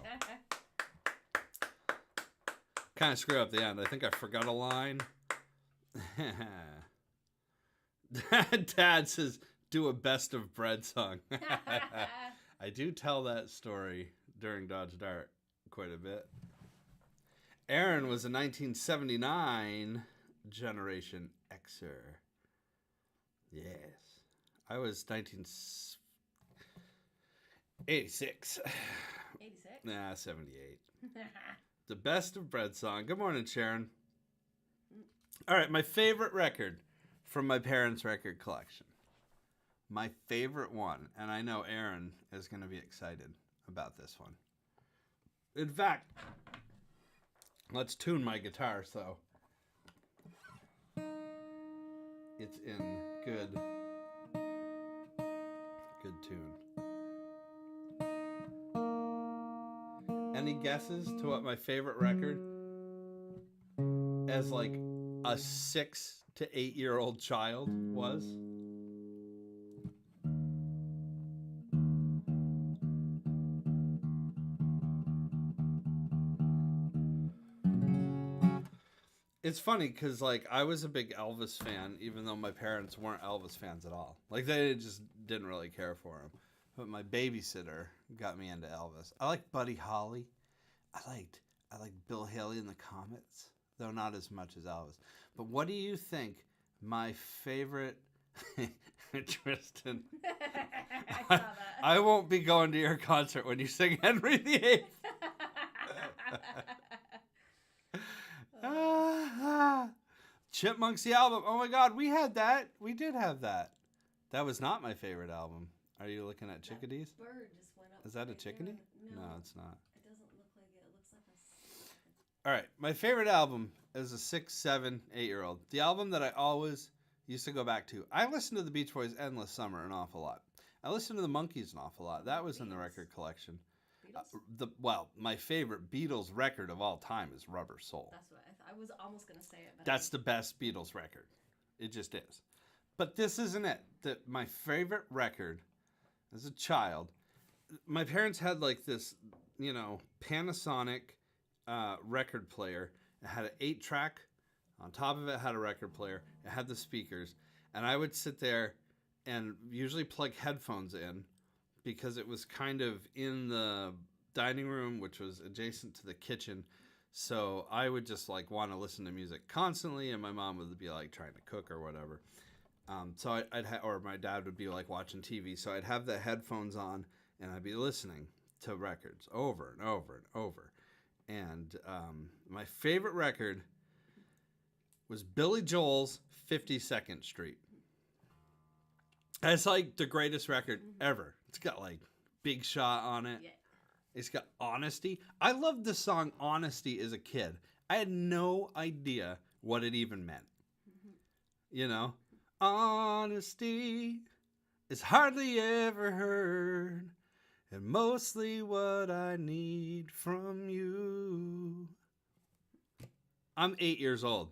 [SPEAKER 1] Kind of screw up the end. I think I forgot a line. Dad says, do a best of bread song. I do tell that story during Dodge Dart quite a bit. Aaron was a 1979 Generation Xer. Yes. I was 1986.
[SPEAKER 2] 86.
[SPEAKER 1] Nah, 78. The best of bread song. Good morning, Sharon. All right, my favorite record from my parents' record collection. My favorite one, and I know Aaron is going to be excited about this one. In fact, let's tune my guitar so it's in good tune. Any guesses to what my favorite record as like a 6 to 8 year old child was? It's funny because like I was a big Elvis fan, even though my parents weren't Elvis fans at all. Like they just didn't really care for him. But my babysitter got me into Elvis. I liked Buddy Holly. I liked Bill Haley and the Comets, though not as much as Elvis. But what do you think my favorite Tristan?
[SPEAKER 2] I saw that.
[SPEAKER 1] I won't be going to your concert when you sing Henry VIII. Chipmunks the album. Oh my God, we had that. We did have that. That was not my favorite album. Are you looking at chickadees?
[SPEAKER 2] Bird just went up.
[SPEAKER 1] Is that a
[SPEAKER 2] right
[SPEAKER 1] chickadee?
[SPEAKER 2] there.
[SPEAKER 1] No, it's not.
[SPEAKER 2] It doesn't look like it. It looks like
[SPEAKER 1] All right, my favorite album as a 6, 7, 8-year-old. The album that I always used to go back to. I listened to the Beach Boys' Endless Summer an awful lot. I listened to the Monkees an awful lot. That was in the record collection.
[SPEAKER 2] Beatles.
[SPEAKER 1] My favorite Beatles record of all time is Rubber Soul.
[SPEAKER 2] That's what I was almost gonna say it. But
[SPEAKER 1] That's the best Beatles record. It just is. But this isn't it. My favorite record as a child, my parents had like this, Panasonic record player. It had an 8-track. On top of it had a record player. It had the speakers. And I would sit there and usually plug headphones in because it was kind of in the dining room, which was adjacent to the kitchen. So I would just like want to listen to music constantly, and my mom would be like trying to cook or whatever. So or my dad would be like watching TV. So I'd have the headphones on, and I'd be listening to records over and over and over. And my favorite record was Billy Joel's 52nd Street. It's like the greatest record ever. It's got like Big Shot on it.
[SPEAKER 2] Yeah.
[SPEAKER 1] It's got Honesty. I loved the song Honesty as a kid. I had no idea what it even meant. You know? Honesty is hardly ever heard, and mostly what I need from you. I'm 8 years old.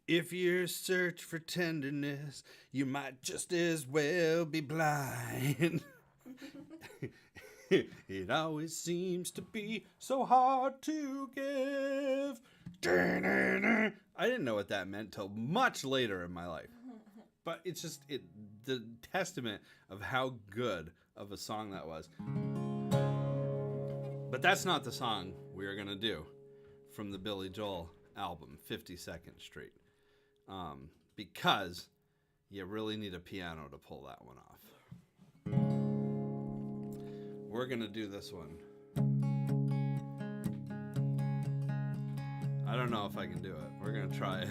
[SPEAKER 1] If you search for tenderness, you might just as well be blind. It always seems to be so hard to give. I didn't know what that meant till much later in my life. But it's just the testament of how good of a song that was. But that's not the song we are going to do from the Billy Joel album, 52nd Street. Because you really need a piano to pull that one off. We're going to do this one. I don't know if I can do it. We're going to try it.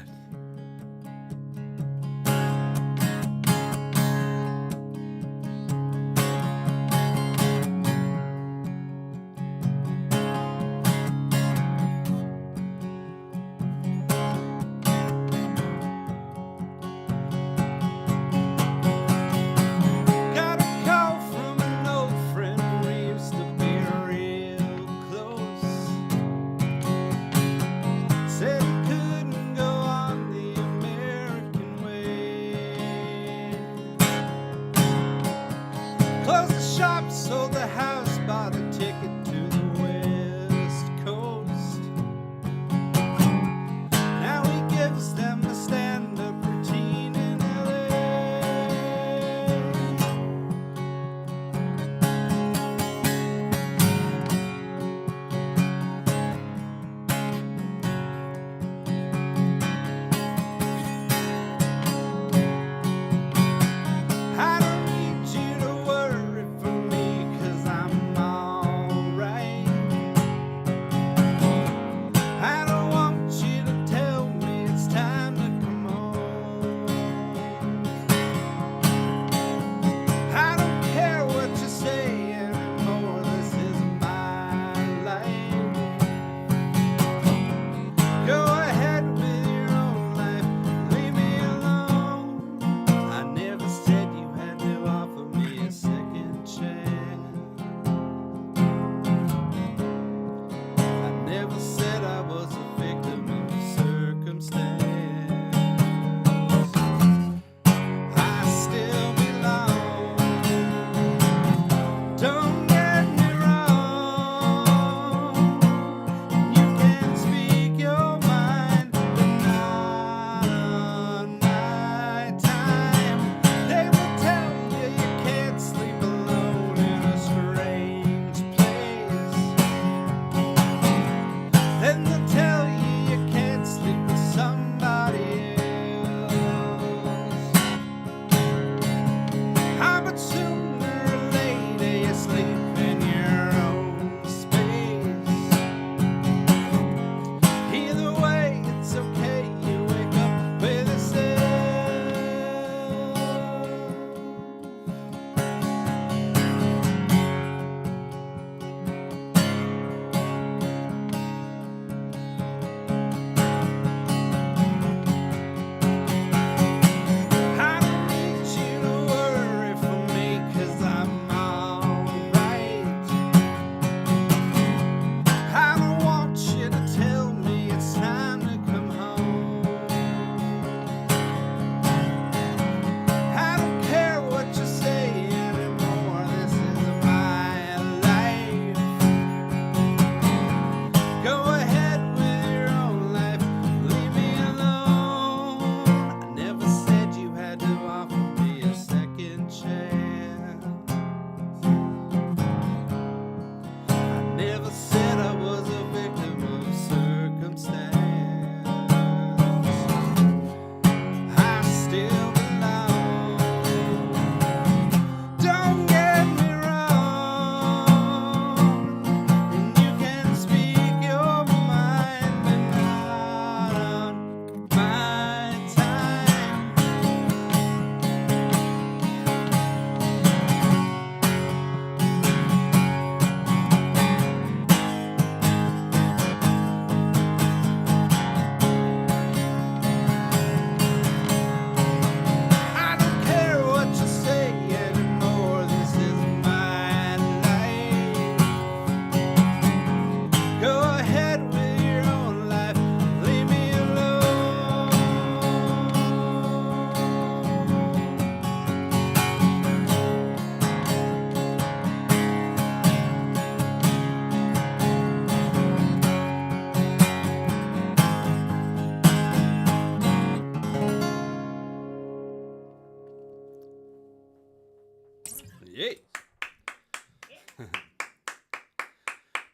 [SPEAKER 1] Yay.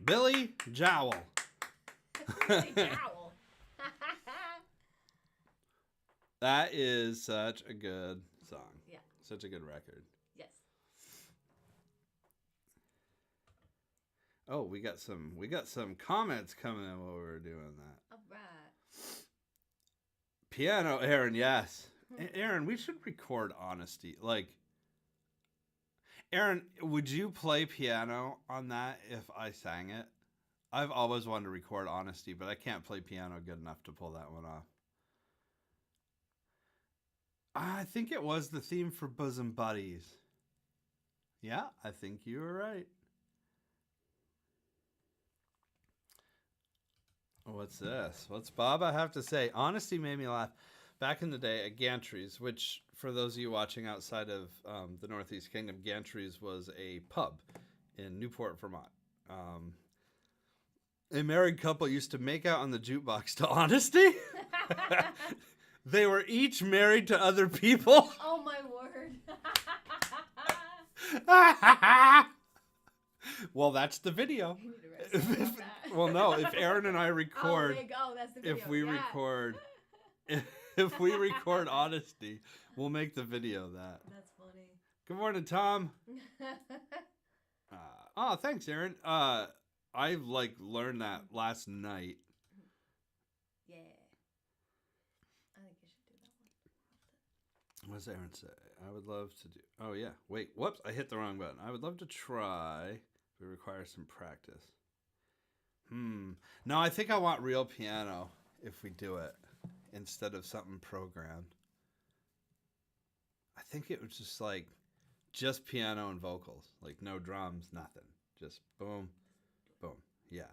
[SPEAKER 1] Billy Jowl.
[SPEAKER 2] Billy Jowl.
[SPEAKER 1] That is such a good song.
[SPEAKER 2] Yeah.
[SPEAKER 1] Such a good record.
[SPEAKER 2] Yes.
[SPEAKER 1] Oh, we got some comments coming in while we were doing that.
[SPEAKER 2] All right.
[SPEAKER 1] Piano, Aaron, yes. Aaron, we should record Honesty. Like, Aaron, would you play piano on that if I sang it? I've always wanted to record Honesty, but I can't play piano good enough to pull that one off. I think it was the theme for Bosom Buddies. Yeah, I think you were right. What's this? What's Baba have to say? Honesty made me laugh. Back in the day at Gantry's, which for those of you watching outside of the Northeast Kingdom, Gantry's was a pub in Newport, Vermont. A married couple used to make out on the jukebox to Honesty. They were each married to other people.
[SPEAKER 2] Oh my word.
[SPEAKER 1] Well, that's the video.
[SPEAKER 2] You need to rest about that.
[SPEAKER 1] Well, no, if Aaron and I record,
[SPEAKER 2] Oh, there you go. That's the video.
[SPEAKER 1] if we
[SPEAKER 2] yeah.
[SPEAKER 1] record, if we record Honesty, we'll make the video of that.
[SPEAKER 2] That's funny.
[SPEAKER 1] Good morning, Tom. Oh, thanks, Aaron. I learned that last night.
[SPEAKER 2] Yeah. I think you should do that one.
[SPEAKER 1] What does Aaron say? I would love to do. Oh yeah. Wait. Whoops. I hit the wrong button. I would love to try. But it requires some practice. No, I think I want real piano if we do it instead of something programmed. I think it was just piano and vocals, like no drums, nothing. Just boom, boom. Yeah.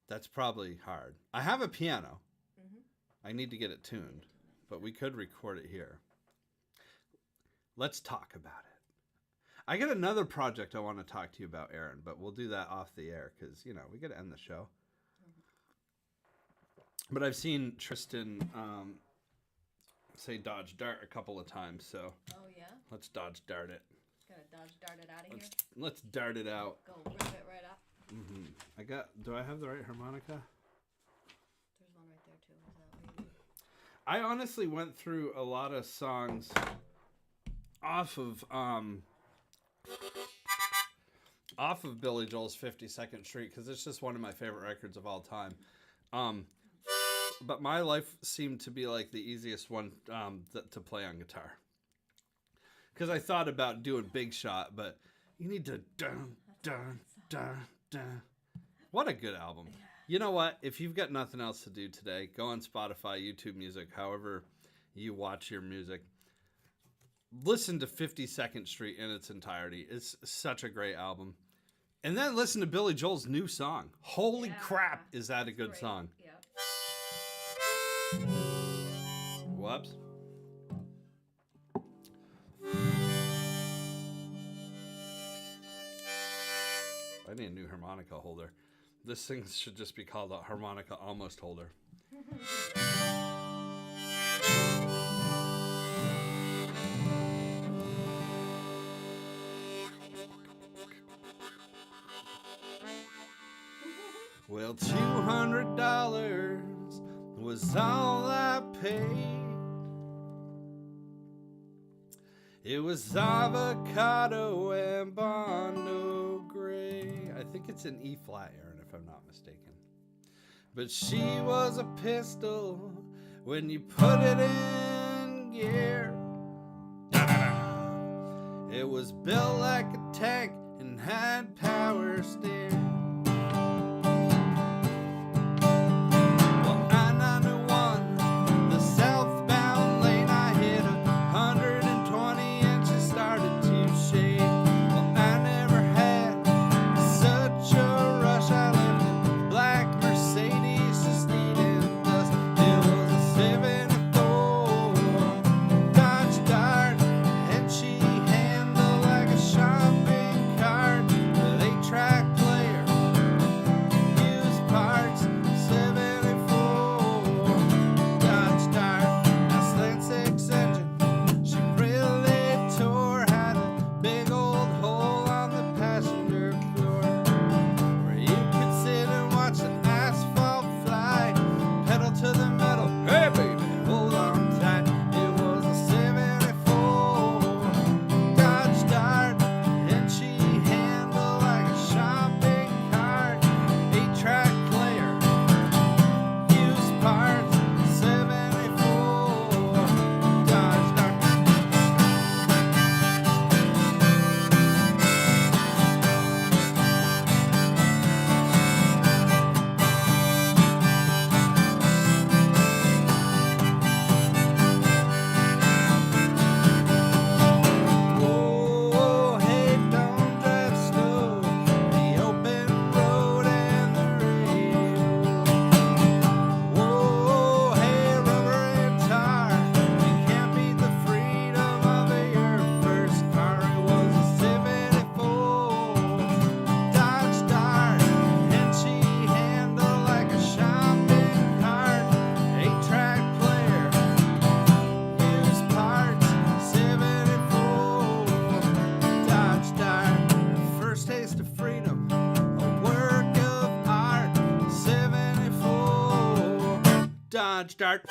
[SPEAKER 1] That's probably hard. I have a piano. Mm-hmm. I need to get it tuned, but we could record it here. Let's talk about it. I got another project I want to talk to you about, Aaron, but we'll do that off the air because, we got to end the show. Mm-hmm. But I've seen Tristan say dodge dart a couple of times, so
[SPEAKER 2] Oh, yeah?
[SPEAKER 1] let's dodge dart it.
[SPEAKER 2] Gotta dodge dart it out of here.
[SPEAKER 1] Let's dart it out.
[SPEAKER 2] Go rip it right up.
[SPEAKER 1] Mm-hmm. Do I have the right harmonica?
[SPEAKER 2] There's one right there, too. Is that what you need?
[SPEAKER 1] I honestly went through a lot of songs off of Billy Joel's 52nd Street because it's just one of my favorite records of all time. But My Life seemed to be like the easiest one to play on guitar. Because I thought about doing Big Shot, but you need to dun, dun, dun, dun. What a good album. You know what? If you've got nothing else to do today, go on Spotify, YouTube Music, however you watch your music. Listen to 52nd Street in its entirety. It's such a great album. And then listen to Billy Joel's new song. Holy crap, is that a good song?
[SPEAKER 2] Yep.
[SPEAKER 1] Whoops. I need a new harmonica holder. This thing should just be called a harmonica almost holder. Well, $200 was all I paid. It was avocado and Bondo Gray. I think it's an E flat, Aaron, if I'm not mistaken. But she was a pistol when you put it in gear. It was built like a tank and had power steer. Well, 991, the southbound lane, I hit 120 and she started to shake. Well, I never had such a rush. I left in black Mercedes just eating dust. It was a 74 Dodge Dart, and she handled like a shopping cart with 8-track player Dodge Dart.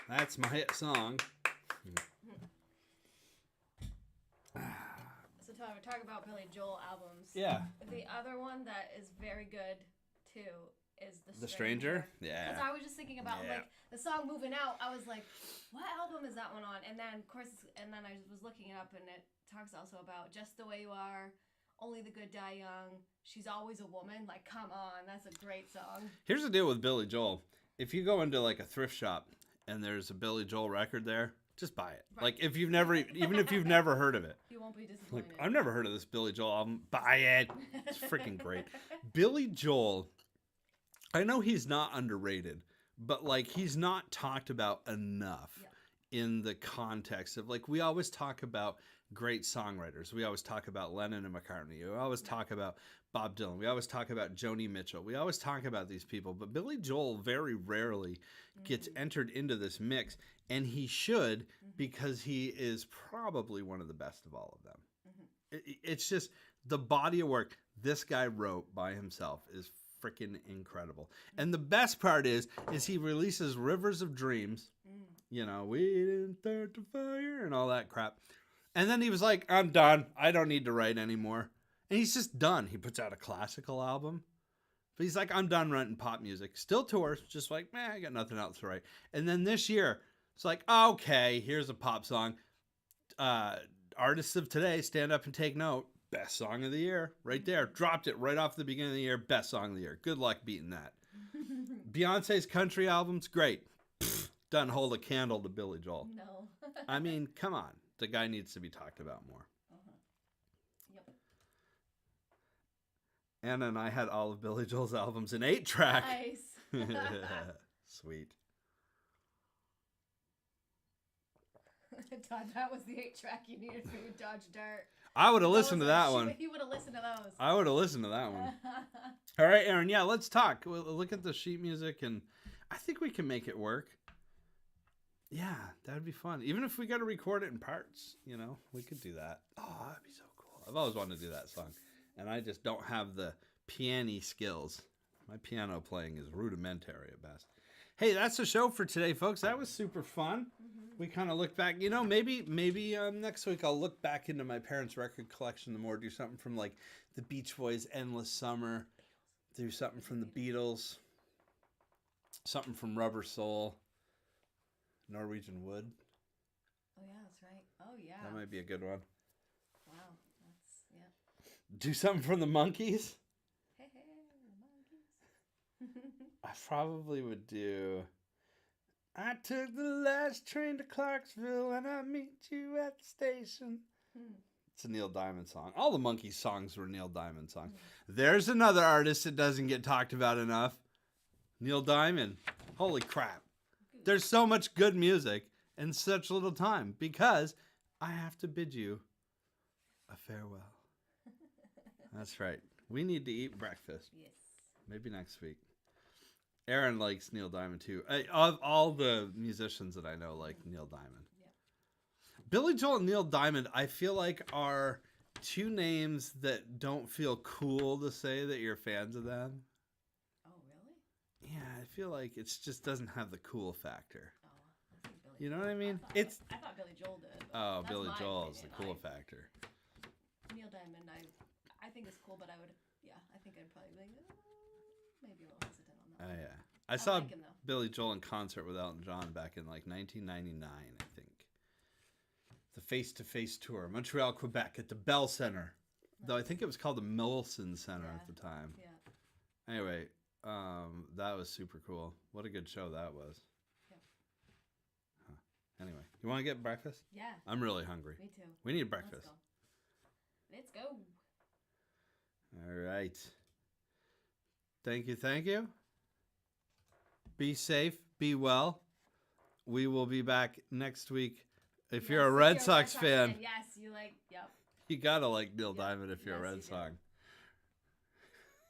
[SPEAKER 1] That's my hit song.
[SPEAKER 2] So Tyler, talk about Billy Joel albums.
[SPEAKER 1] Yeah.
[SPEAKER 2] The other one that is very good too is
[SPEAKER 1] The Stranger? Yeah.
[SPEAKER 2] Because I was just thinking about like the song "Moving Out." I was like, what album is that one on? And then of course, and then I was looking it up, and it talks also about "Just the Way You Are," "Only the Good Die Young," "She's Always a Woman." Like, come on, that's a great song.
[SPEAKER 1] Here's the deal with Billy Joel. If you go into like a thrift shop and there's a Billy Joel record there, just buy it.
[SPEAKER 2] Right.
[SPEAKER 1] Like if you've never, even if you've never heard of it.
[SPEAKER 2] You won't be
[SPEAKER 1] Like,
[SPEAKER 2] disappointed.
[SPEAKER 1] I've never heard of this Billy Joel album. Buy it. It's freaking great. Billy Joel, I know he's not underrated, but like he's not talked about enough in the context of like we always talk about great songwriters. We always talk about Lennon and McCartney. We always talk about Bob Dylan. We always talk about Joni Mitchell. We always talk about these people, but Billy Joel very rarely gets entered into this mix, and he should because he is probably one of the best of all of them. It's just the body of work this guy wrote by himself is freaking incredible. And the best part is he releases Rivers of Dreams, you know, we didn't start the fire and all that crap. And then he was like, I'm done. I don't need to write anymore. And he's just done. He puts out a classical album. But he's like, I'm done writing pop music. Still tours, just like, I got nothing else to write. And then this year, it's like, okay, here's a pop song. Artists of today, stand up and take note. Best song of the year, right there. Dropped it right off the beginning of the year. Best song of the year. Good luck beating that. Beyonce's country album's great. Doesn't hold a candle to Billy Joel.
[SPEAKER 2] No.
[SPEAKER 1] I mean, come on. The guy needs to be talked about more.
[SPEAKER 2] Yep.
[SPEAKER 1] Anna and I had all of Billy Joel's albums in 8-track.
[SPEAKER 2] Nice.
[SPEAKER 1] Sweet.
[SPEAKER 2] Todd, that was the 8-track you needed for your Dodge Dart.
[SPEAKER 1] I would have listened to that one.
[SPEAKER 2] You would have listened to those.
[SPEAKER 1] I would have listened to that one. All right, Aaron. Yeah, let's talk. We'll look at the sheet music, and I think we can make it work. Yeah, that would be fun. Even if we got to record it in parts, you know, we could do that. Oh, that'd be so cool. I've always wanted to do that song, and I just don't have the piano skills. My piano playing is rudimentary at best. Hey, that's the show for today, folks. That was super fun. We kind of look back. You know, maybe next week I'll look back into my parents' record collection the more. Do something from like the Beach Boys' "Endless Summer." Do something from the Beatles. Something from Rubber Soul. Norwegian Wood.
[SPEAKER 2] Oh yeah, that's right. Oh yeah.
[SPEAKER 1] That might be a good one.
[SPEAKER 2] Wow, that's yeah.
[SPEAKER 1] Do something from the Monkees.
[SPEAKER 2] Hey, the Monkees.
[SPEAKER 1] I probably would do. I took the last train to Clarksville and I meet you at the station. It's a Neil Diamond song. All the Monkees songs were Neil Diamond songs. There's another artist that doesn't get talked about enough. Neil Diamond. Holy crap. There's so much good music in such little time because I have to bid you a farewell. That's right. We need to eat breakfast.
[SPEAKER 2] Yes.
[SPEAKER 1] Maybe next week. Aaron likes Neil Diamond too. Of all the musicians that I know like Neil Diamond.
[SPEAKER 2] Yeah.
[SPEAKER 1] Billy Joel and Neil Diamond, I feel like are two names that don't feel cool to say that you're fans of them.
[SPEAKER 2] Oh really?
[SPEAKER 1] Yeah, I feel like it just doesn't have the cool factor.
[SPEAKER 2] Oh, I think Billy.
[SPEAKER 1] You know what I mean?
[SPEAKER 2] I thought Billy Joel did.
[SPEAKER 1] Oh,
[SPEAKER 2] That's
[SPEAKER 1] Billy
[SPEAKER 2] my
[SPEAKER 1] Joel is the
[SPEAKER 2] opinion.
[SPEAKER 1] cool factor.
[SPEAKER 2] Neil Diamond, I think it's cool, but I would, I think I'd probably be like, maybe a little hesitant on that.
[SPEAKER 1] Oh yeah, I saw
[SPEAKER 2] like him, though.
[SPEAKER 1] Billy Joel in concert with Elton John back in like 1999, I think. The face-to-face tour, Montreal, Quebec, at the Bell Center. Though I think it was called the Molson Center at the time.
[SPEAKER 2] Yeah.
[SPEAKER 1] Anyway, that was super cool. What a good show that was.
[SPEAKER 2] Yeah.
[SPEAKER 1] Huh. Anyway, you want to get breakfast?
[SPEAKER 2] Yeah.
[SPEAKER 1] I'm really hungry.
[SPEAKER 2] Me too.
[SPEAKER 1] We need breakfast.
[SPEAKER 2] Let's go.
[SPEAKER 1] All right. Thank you. Thank you. Be safe. Be well. We will be back next week. If you're a Red Sox fan,
[SPEAKER 2] yes, you like, yep.
[SPEAKER 1] you gotta like Neil
[SPEAKER 2] Yep.
[SPEAKER 1] Diamond if you're a
[SPEAKER 2] Yes,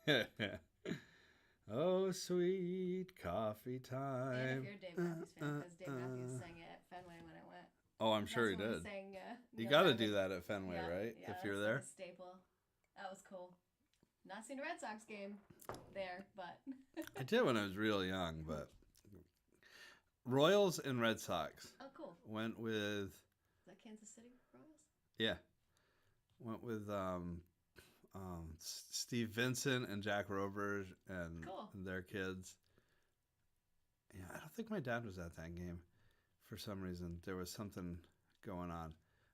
[SPEAKER 1] Red
[SPEAKER 2] you
[SPEAKER 1] Sox. Oh, sweet coffee
[SPEAKER 2] And
[SPEAKER 1] time.
[SPEAKER 2] if you're a Dave Matthews fan, because Dave Matthews sang it at Fenway when I went.
[SPEAKER 1] Oh, I'm sure he
[SPEAKER 2] That's when
[SPEAKER 1] did.
[SPEAKER 2] Sang,
[SPEAKER 1] You
[SPEAKER 2] Neil
[SPEAKER 1] got to
[SPEAKER 2] Diamond.
[SPEAKER 1] do that at Fenway,
[SPEAKER 2] Yeah,
[SPEAKER 1] right?
[SPEAKER 2] yeah,
[SPEAKER 1] If you're
[SPEAKER 2] that's like
[SPEAKER 1] there.
[SPEAKER 2] a staple. That was cool. Not seen a Red Sox game there, but
[SPEAKER 1] I did when I was real young, but Royals and Red Sox.
[SPEAKER 2] oh, cool.
[SPEAKER 1] Went with
[SPEAKER 2] Is that Kansas City Royals?
[SPEAKER 1] yeah. Went with Steve Vincent and Jack Rover and
[SPEAKER 2] Cool.
[SPEAKER 1] their kids. Yeah, I don't think my dad was at that game. For some reason, there was something going on.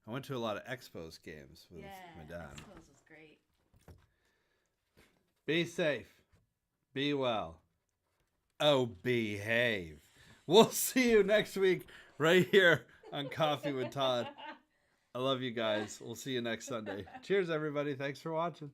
[SPEAKER 1] I went to a lot of Expos games with my dad.
[SPEAKER 2] Expos was great.
[SPEAKER 1] Be safe. Be well. Oh, behave. We'll see you next week right here on Coffee with Todd. I love you guys. We'll see you next Sunday. Cheers, everybody. Thanks for watching.